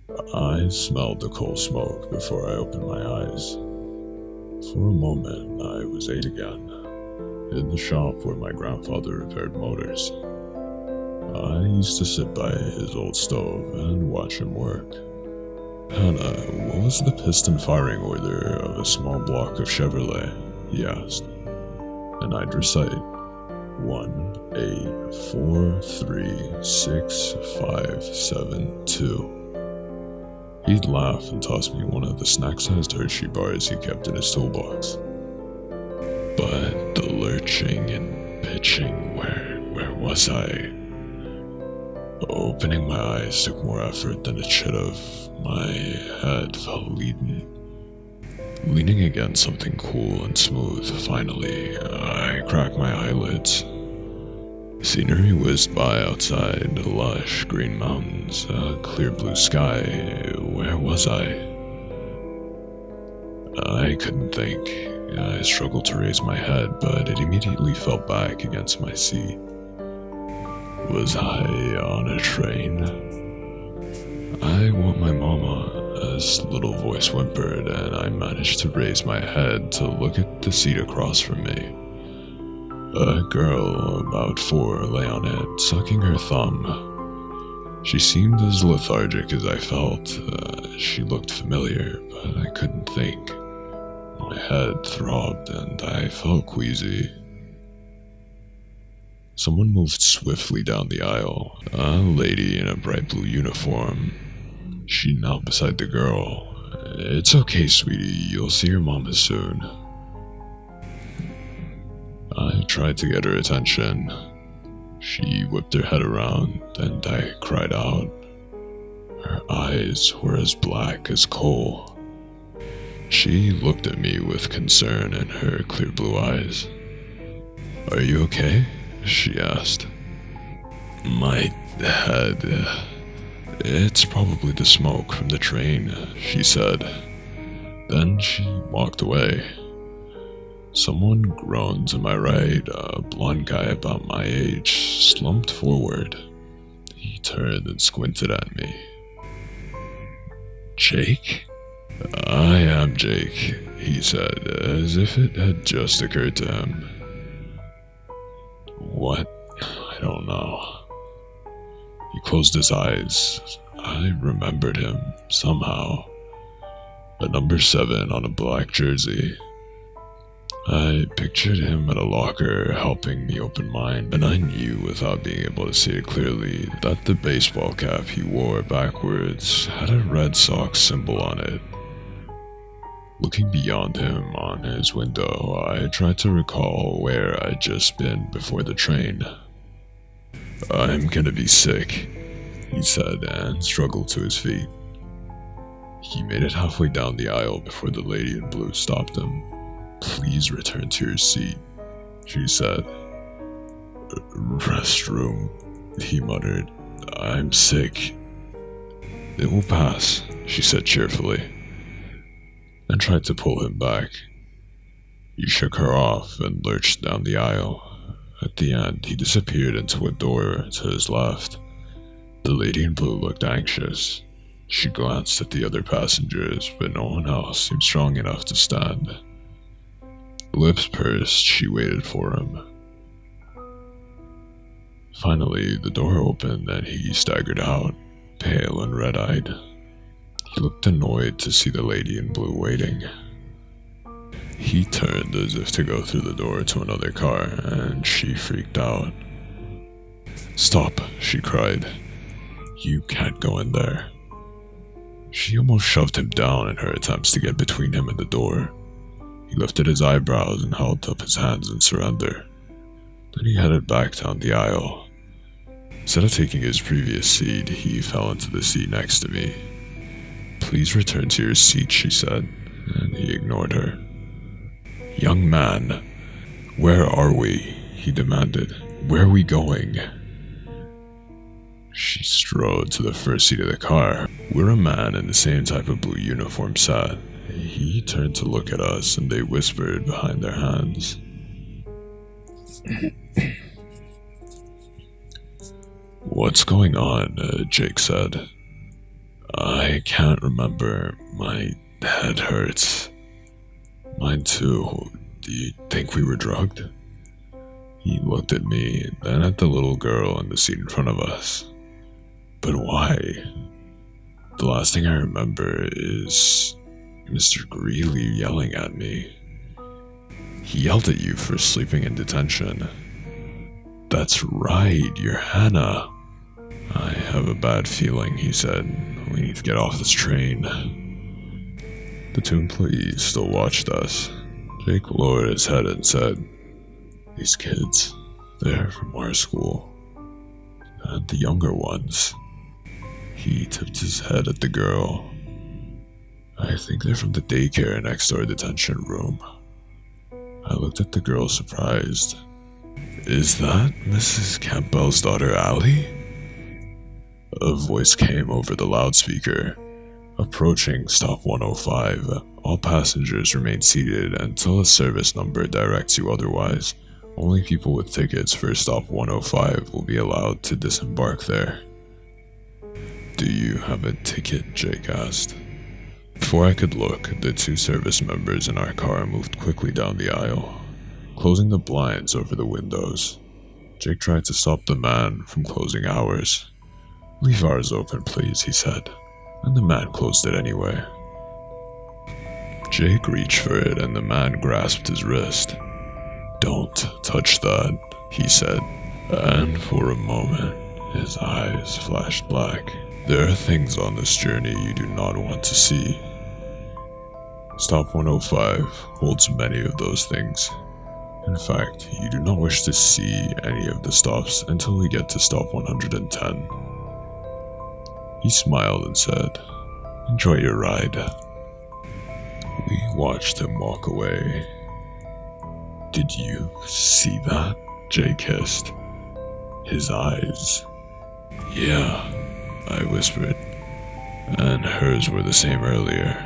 I smelled the coal smoke before I opened my eyes. For a moment, I was 8 again, in the shop where my grandfather repaired motors. I used to sit by his old stove and watch him work. "Hannah, what was the piston firing order of a small block of Chevrolet?" he asked. And I'd recite, 1, 8, 4, 3, 6, 5, 7, 2. He'd laugh and toss me one of the snack-sized Hershey bars he kept in his toolbox. But the lurching and pitching, where was I? Opening my eyes took more effort than it should have. My head felt leaden. Leaning against something cool and smooth, finally, I cracked my eyelids. Scenery whizzed by outside, lush green mountains, a clear blue sky. Where was I? I couldn't think. I struggled to raise my head, but it immediately fell back against my seat. Was I on a train? "I want my mama," a little voice whimpered, and I managed to raise my head to look at the seat across from me. A girl about 4 lay on it, sucking her thumb. She seemed as lethargic as I felt. She looked familiar, but I couldn't think. My head throbbed and I felt queasy. Someone moved swiftly down the aisle, a lady in a bright blue uniform. She knelt beside the girl. "It's okay, sweetie, you'll see your mama soon." I tried to get her attention. She whipped her head around, and I cried out. Her eyes were as black as coal. She looked at me with concern in her clear blue eyes. "Are you okay?" she asked. My head... "It's probably the smoke from the train," she said. Then she walked away. Someone groaned to my right, a blond guy about my age, slumped forward. He turned and squinted at me. "Jake?" "I am Jake," he said, as if it had just occurred to him. "What? I don't know." He closed his eyes. I remembered him, somehow. A number 7 on a black jersey. I pictured him at a locker helping me open mine, and I knew without being able to see it clearly that the baseball cap he wore backwards had a Red Sox symbol on it. Looking beyond him on his window, I tried to recall where I'd just been before the train. "I'm gonna be sick," he said, and struggled to his feet. He made it halfway down the aisle before the lady in blue stopped him. "Please return to your seat," she said. "Restroom," he muttered. "I'm sick." "It will pass," she said cheerfully, and tried to pull him back. He shook her off and lurched down the aisle. At the end, he disappeared into a door to his left. The lady in blue looked anxious. She glanced at the other passengers, but no one else seemed strong enough to stand. Lips pursed, she waited for him. Finally, the door opened and he staggered out, pale and red-eyed. He looked annoyed to see the lady in blue waiting. He turned as if to go through the door to another car, and she freaked out. "Stop," she cried. "You can't go in there." She almost shoved him down in her attempts to get between him and the door. He lifted his eyebrows and held up his hands in surrender. Then he headed back down the aisle. Instead of taking his previous seat, he fell into the seat next to me. "Please return to your seat," she said, and he ignored her. "Young man, where are we?" he demanded. "Where are we going?" She strode to the first seat of the car, where a man in the same type of blue uniform sat. He turned to look at us, and they whispered behind their hands. "What's going on?" Jake said. I can't remember. My head hurts. Mine too. Do you think we were drugged? He looked at me, then at the little girl in the seat in front of us. But why? The last thing I remember is Mr. Greeley yelling at me. He yelled at you for sleeping in detention. That's right, you're Hannah. I have a bad feeling, he said. We need to get off this train. The two employees still watched us. Jake lowered his head and said, "These kids, they're from our school. And the younger ones." He tipped his head at the girl. "I think they're from the daycare next door detention room." I looked at the girl surprised. "Is that Mrs. Campbell's daughter, Allie?" A voice came over the loudspeaker. "Approaching stop 105. All passengers remain seated until a service number directs you otherwise. Only people with tickets for stop 105 will be allowed to disembark there." "Do you have a ticket?" Jake asked. Before I could look, the two service members in our car moved quickly down the aisle, closing the blinds over the windows. Jake tried to stop the man from closing ours. "Leave ours open, please," he said, and the man closed it anyway. Jake reached for it and the man grasped his wrist. "Don't touch that," he said, and for a moment, his eyes flashed black. "There are things on this journey you do not want to see." Stop 105 holds many of those things. In fact, you do not wish to see any of the stops until we get to stop 110. He smiled and said, "Enjoy your ride." We watched him walk away. "Did you see that?" Jake hissed. His eyes. "Yeah," I whispered. "And hers were the same earlier."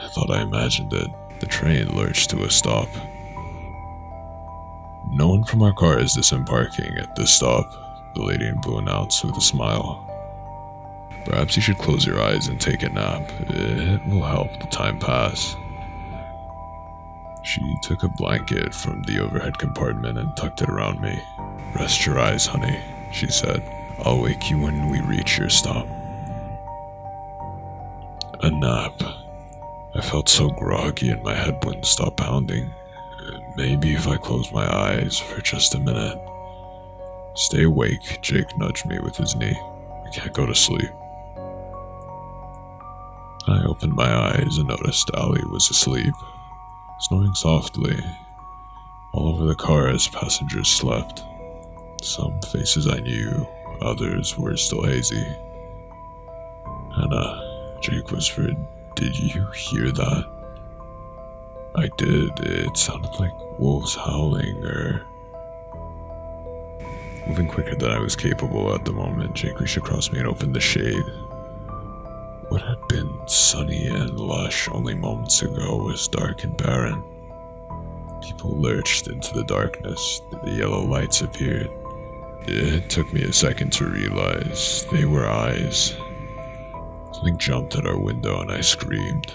I thought I imagined it. The train lurched to a stop. "No one from our car is disembarking at this stop," the lady in blue announced with a smile. "Perhaps you should close your eyes and take a nap. It will help the time pass." She took a blanket from the overhead compartment and tucked it around me. "Rest your eyes, honey," she said. "I'll wake you when we reach your stop." A nap. I felt so groggy and my head wouldn't stop pounding. Maybe if I closed my eyes for just a minute. "Stay awake," Jake nudged me with his knee. "I can't go to sleep." I opened my eyes and noticed Allie was asleep, snoring softly. All over the car as passengers slept. Some faces I knew, others were still hazy. "Hannah," Jake whispered, "did you hear that?" I did. It sounded like wolves howling or... Moving quicker than I was capable at the moment, Jake reached across me and opened the shade. What had been sunny and lush only moments ago was dark and barren. People lurched into the darkness. The yellow lights appeared. It took me a second to realize they were eyes. Something jumped at our window and I screamed.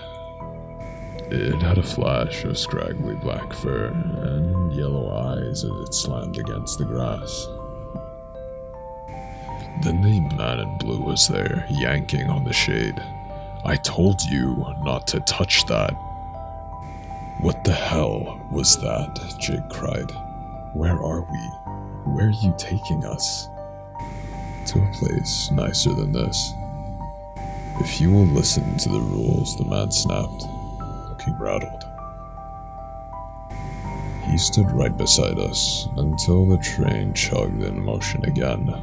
It had a flash of scraggly black fur and yellow eyes as it slammed against the grass. Then the man in blue was there, yanking on the shade. "I told you not to touch that." "What the hell was that?" Jake cried. "Where are we? Where are you taking us?" "To a place nicer than this." "If you will listen to the rules," the man snapped, looking rattled. He stood right beside us until the train chugged in motion again,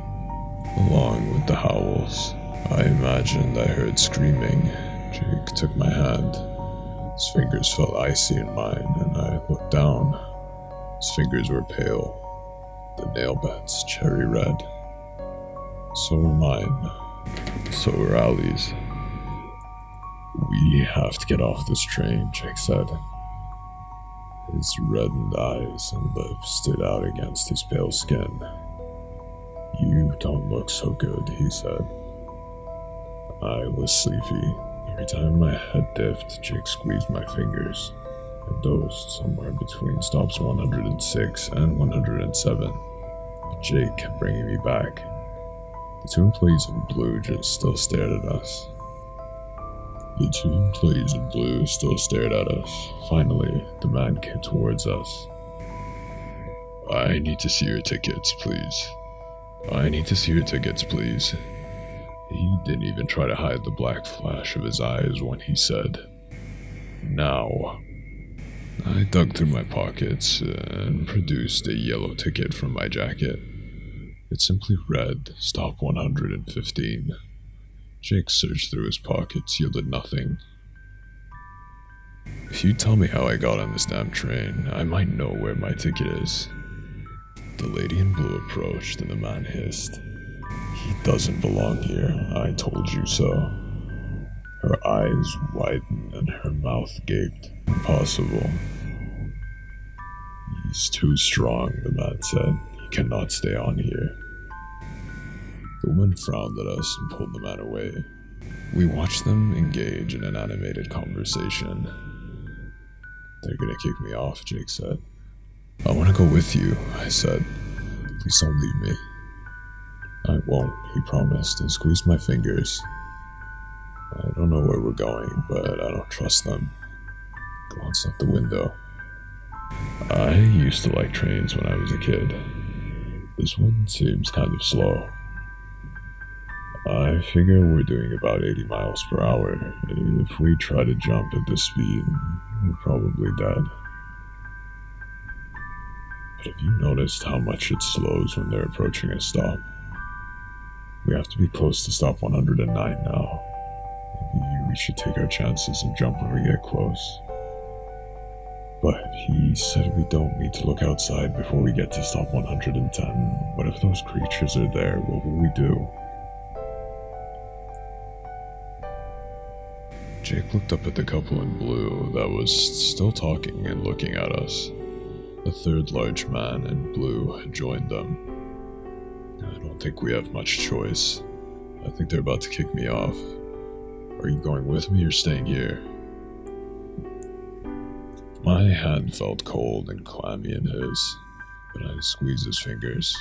along with the howls. I imagined I heard screaming. Jake took my hand. His fingers felt icy in mine, and I looked down. His fingers were pale, the nail beds cherry red. So were mine. So were Allie's. "We have to get off this train," Jake said. His reddened eyes and lips stood out against his pale skin. "You don't look so good," he said. I was sleepy. Every time my head diffed, Jake squeezed my fingers and dozed somewhere between stops 106 and 107. But Jake kept bringing me back. The two employees in blue just still stared at us. Finally, the man came towards us. I need to see your tickets, please. He didn't even try to hide the black flash of his eyes when he said, "Now." I dug through my pockets and produced a yellow ticket from my jacket. It simply read, "Stop 115. Jake searched through his pockets, yielded nothing. If you tell me how I got on this damn train, I might know where my ticket is. The lady in blue approached and the man hissed, "He doesn't belong here, I told you so." Her eyes widened and her mouth gaped. "Impossible. He's too strong," the man said. "He cannot stay on here." The woman frowned at us and pulled the man away. We watched them engage in an animated conversation. "They're gonna kick me off," Jake said. "I want to go with you," I said. "Please don't leave me." "I won't," he promised and squeezed my fingers. I don't know where we're going, but I don't trust them. Glanced out the window. I used to like trains when I was a kid. This one seems kind of slow. I figure we're doing about 80 miles per hour. If we try to jump at this speed, we're probably dead. But have you noticed how much it slows when they're approaching a stop? We have to be close to stop 109 now. Maybe we should take our chances and jump when we get close. But he said we don't need to look outside before we get to stop 110. What if those creatures are there? What will we do? Jake looked up at the couple in blue that was still talking and looking at us. A third large man in blue had joined them. I don't think we have much choice. I think they're about to kick me off. Are you going with me or staying here? My hand felt cold and clammy in his, but I squeezed his fingers.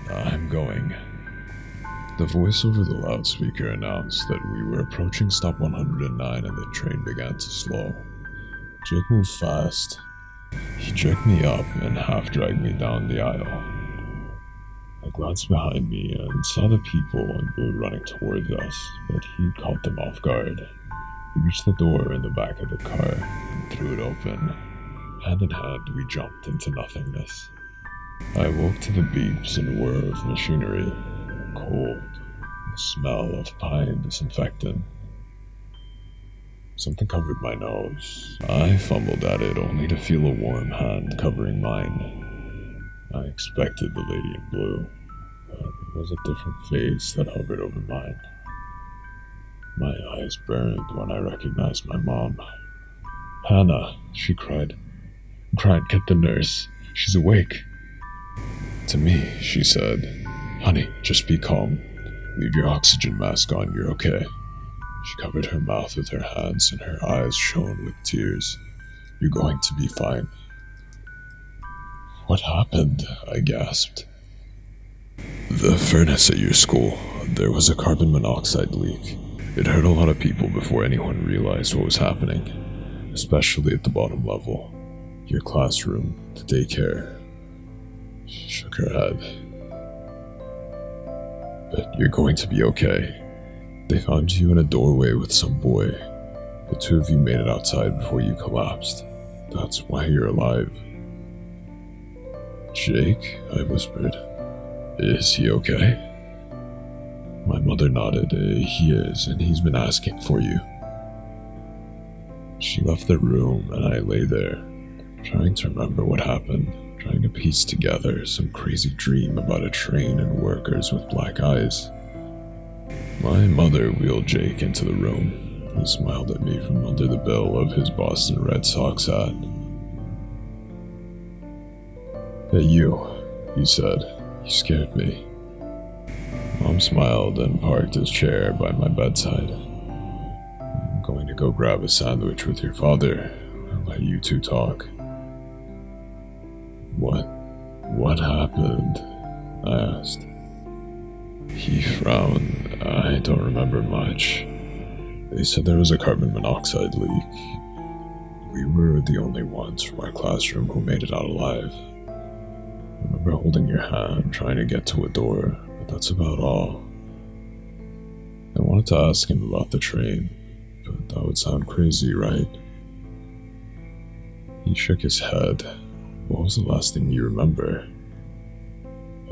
"I'm going." The voice over the loudspeaker announced that we were approaching stop 109 and the train began to slow. Jake moved fast. He jerked me up and half-dragged me down the aisle. I glanced behind me and saw the people in blue running towards us, but he caught them off guard. We reached the door in the back of the car and threw it open. Hand in hand, we jumped into nothingness. I woke to the beeps and whir of machinery, cold, the smell of pine disinfectant. Something covered my nose. I fumbled at it only to feel a warm hand covering mine. I expected the lady in blue, but it was a different face that hovered over mine. My eyes burned when I recognized my mom. "Hannah," she cried. "Grant, get the nurse. She's awake." To me, she said, "Honey, just be calm. Leave your oxygen mask on, you're okay." She covered her mouth with her hands and her eyes shone with tears. "You're going to be fine." "What happened?" I gasped. "The furnace at your school. There was a carbon monoxide leak. It hurt a lot of people before anyone realized what was happening, especially at the bottom level. Your classroom, the daycare." She shook her head. "But you're going to be okay. They found you in a doorway with some boy. The two of you made it outside before you collapsed. That's why you're alive." "Jake?" I whispered. "Is he okay?" My mother nodded. "He is, and he's been asking for you." She left the room, and I lay there, trying to remember what happened, trying to piece together some crazy dream about a train and workers with black eyes. My mother wheeled Jake into the room. He smiled at me from under the bill of his Boston Red Sox hat. "Hey you," he said. "You scared me." Mom smiled and parked his chair by my bedside. I'm going to go grab a sandwich with your father and let you two talk. What happened? I asked. He frowned. I don't remember much. They said there was a carbon monoxide leak. We were the only ones from our classroom who made it out alive. I remember holding your hand, trying to get to a door, but that's about all. I wanted to ask him about the train, but that would sound crazy, right? He shook his head. What was the last thing you remember?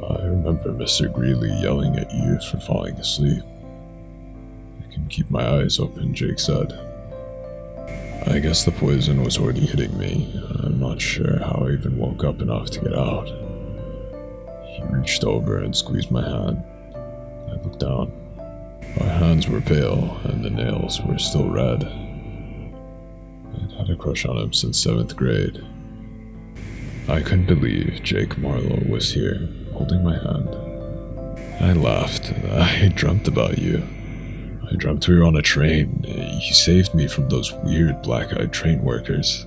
I remember Mr. Greeley yelling at you for falling asleep. I can keep my eyes open, Jake said. I guess the poison was already hitting me. I'm not sure how I even woke up enough to get out. He reached over and squeezed my hand. I looked down. Our hands were pale, and the nails were still red. I'd had a crush on him since 7th grade. I couldn't believe Jake Marlowe was here, holding my hand. I laughed. I dreamt about you. I dreamt we were on a train. You saved me from those weird black-eyed train workers.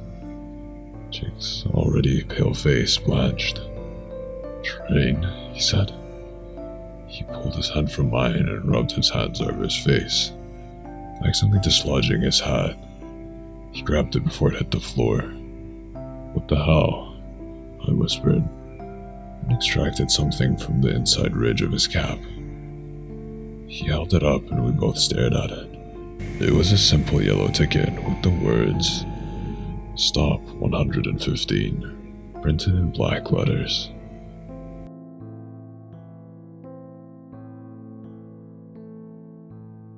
Jake's already pale face blanched. Train, he said. He pulled his hand from mine and rubbed his hands over his face, accidentally dislodging his hat. He grabbed it before it hit the floor. What the hell? I whispered, and extracted something from the inside ridge of his cap. He held it up and we both stared at it. It was a simple yellow ticket with the words, "Stop 115, printed in black letters.